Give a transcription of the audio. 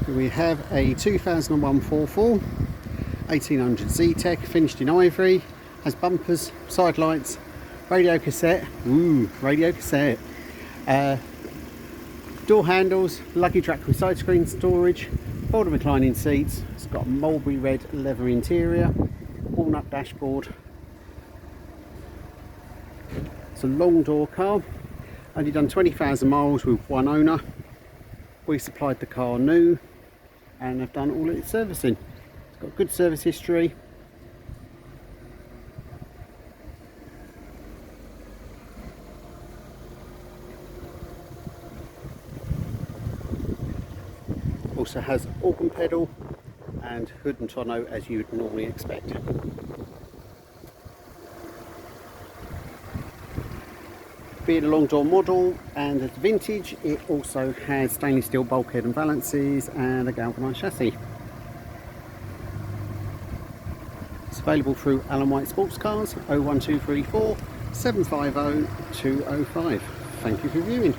We have a 2001 4.4 1800 Z-Tech, finished in ivory, has bumpers, side lights, radio cassette, door handles, luggage rack with side screen storage, fold and reclining seats. It's got a mulberry red leather interior, walnut dashboard. It's a long door car, only done 20,000 miles with one owner. We supplied the car new and have done all its servicing. It's got good service history. Also has organ pedal and hood and tonneau as you would normally expect. Being a long door model and it's vintage, it also has stainless steel bulkhead and balances and a galvanised chassis. It's available through Allon White Sports Cars 01234 750 205. Thank you for viewing.